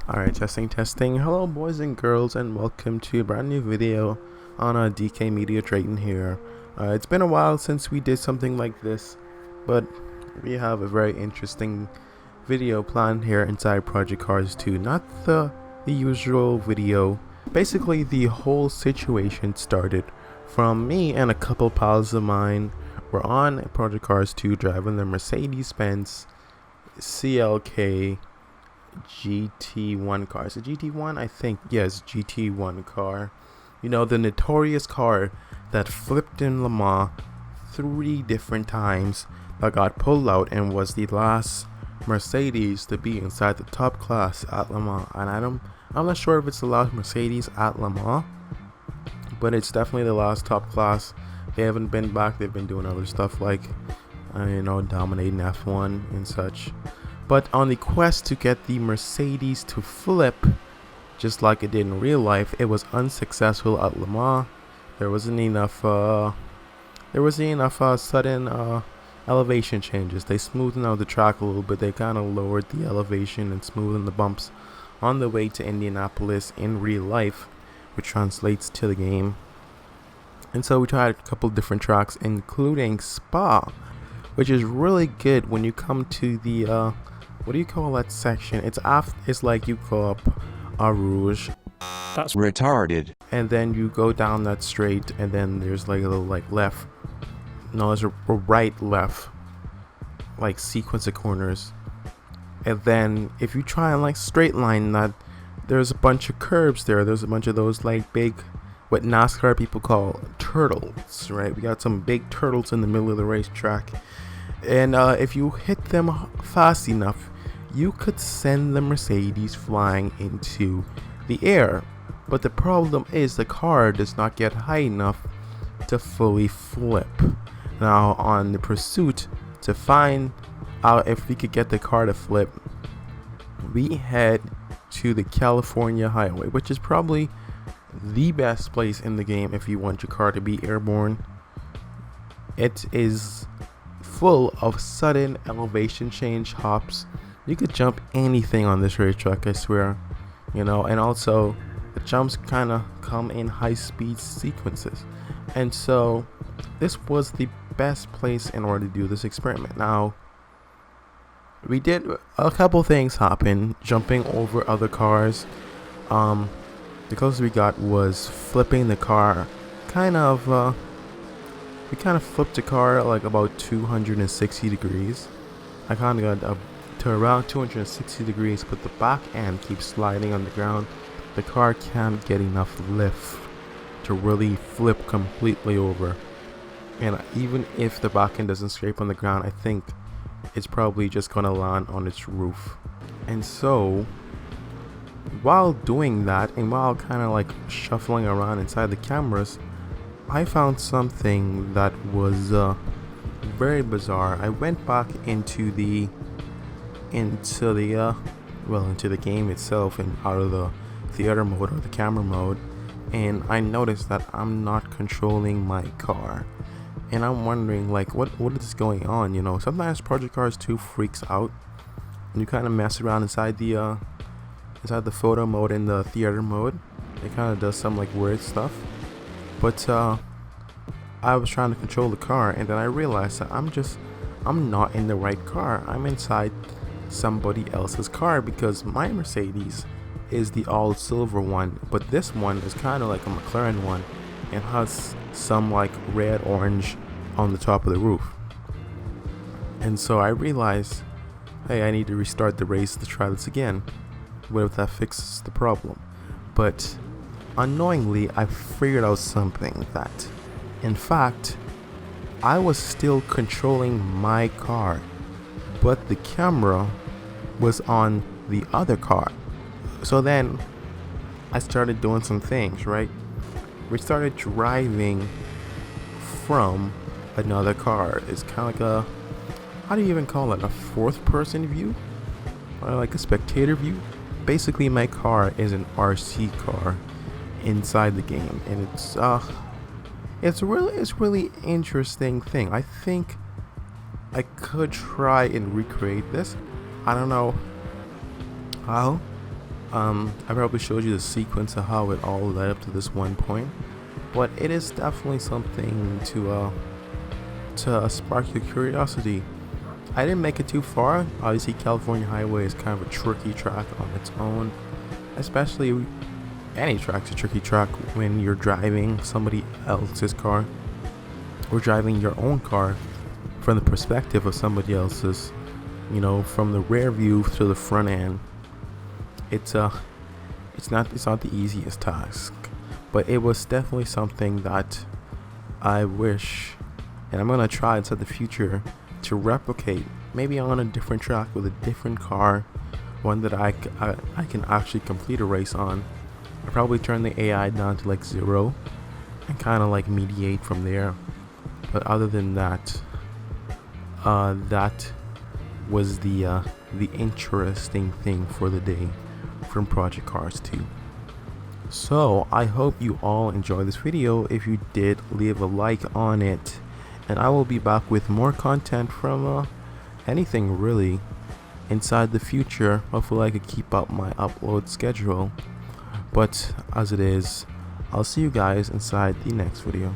Alright, testing. Hello boys and girls, and welcome to a brand new video on DKMedia Drayton here. It's been a while since we did something like this, but we have a very interesting video planned here inside Project Cars 2. Not the usual video. Basically, the whole situation started from me and a couple pals of mine were on Project Cars 2 driving the Mercedes-Benz CLK GT1 car. Is it GT1? I think, yes, GT1 car. You know, the notorious car that flipped in Le Mans 3 different times, that got pulled out and was the last Mercedes to be inside the top class at Le Mans. And I'm not sure if it's the last Mercedes at Le Mans, but it's definitely the last top class. They haven't been back. They've been doing other stuff like dominating F1 and such. But on the quest to get the Mercedes to flip, just like it did in real life, it was unsuccessful at Le Mans. There wasn't enough sudden elevation changes. They smoothed out the track a little bit. They kind of lowered the elevation and smoothed the bumps on the way to Indianapolis in real life, which translates to the game. And so we tried a couple different tracks, including Spa, which is really good when you come to the what do you call that section? It's like you go up a Rouge. That's retarded. And then you go down that straight, and then there's like a little left. No, there's a right left, like sequence of corners. And then if you try and straight line that, there's a bunch of curves there. There's a bunch of those big, what NASCAR people call turtles, right? We got some big turtles in the middle of the racetrack. And if you hit them fast enough, you could send the Mercedes flying into the air. But the problem is the car does not get high enough to fully flip. Now, on the pursuit to find out if we could get the car to flip, we head to the California highway, which is probably the best place in the game if you want your car to be airborne. It is full of sudden elevation change hops. You could jump anything on this racetrack, I swear. And also the jumps kind of come in high speed sequences. And so this was the best place in order to do this experiment. Now, we did a couple things happen, jumping over other cars. The closest we got was flipping the car. We kind of flipped the car about 260 degrees. I kind of got up to around 260 degrees, but the back end keeps sliding on the ground. The car can't get enough lift to really flip completely over. And even if the back end doesn't scrape on the ground, I think it's probably just gonna land on its roof. And so, while doing that, and while kind of shuffling around inside the cameras, I found something that was very bizarre. I went back into the game itself and out of the theater mode or the camera mode, and I noticed that I'm not controlling my car. And I'm wondering what is going on. Sometimes Project Cars 2 freaks out and you kind of mess around inside the photo mode and the theater mode. It kind of does some weird stuff. But I was trying to control the car, and then I realized that I'm not in the right car. I'm inside somebody else's car, because my Mercedes is the all silver one, but this one is kind of like a McLaren one and has some red orange on the top of the roof. And so I realized, hey, I need to restart the race to try this again. What if that fixes the problem? But unknowingly, I figured out something that, in fact, I was still controlling my car, but the camera was on the other car. So then I started doing some things, right? We started driving from another car. It's kind of like how do you even call it? A fourth person view? Or like a spectator view? Basically, my car is an RC car inside the game, and it's really interesting thing. I think I could try and recreate this. I don't know how, I probably showed you the sequence of how it all led up to this one point, but it is definitely something to spark your curiosity. I didn't make it too far. Obviously, California Highway is kind of a tricky track on its own, especially any track's a tricky track when you're driving somebody else's car or driving your own car from the perspective of somebody else's, from the rear view to the front end. It's not the easiest task, but it was definitely something that I wish, and I'm gonna try inside the future to replicate, maybe on a different track with a different car, one that I can actually complete a race on. I probably turn the AI down to like 0 and kind of like mediate from there. But other than that, that was the interesting thing for the day from Project Cars 2. So I hope you all enjoyed this video. If you did, leave a like on it, and I will be back with more content from anything really inside the future. Hopefully I could keep up my upload schedule, but as it is, I'll see you guys inside the next video.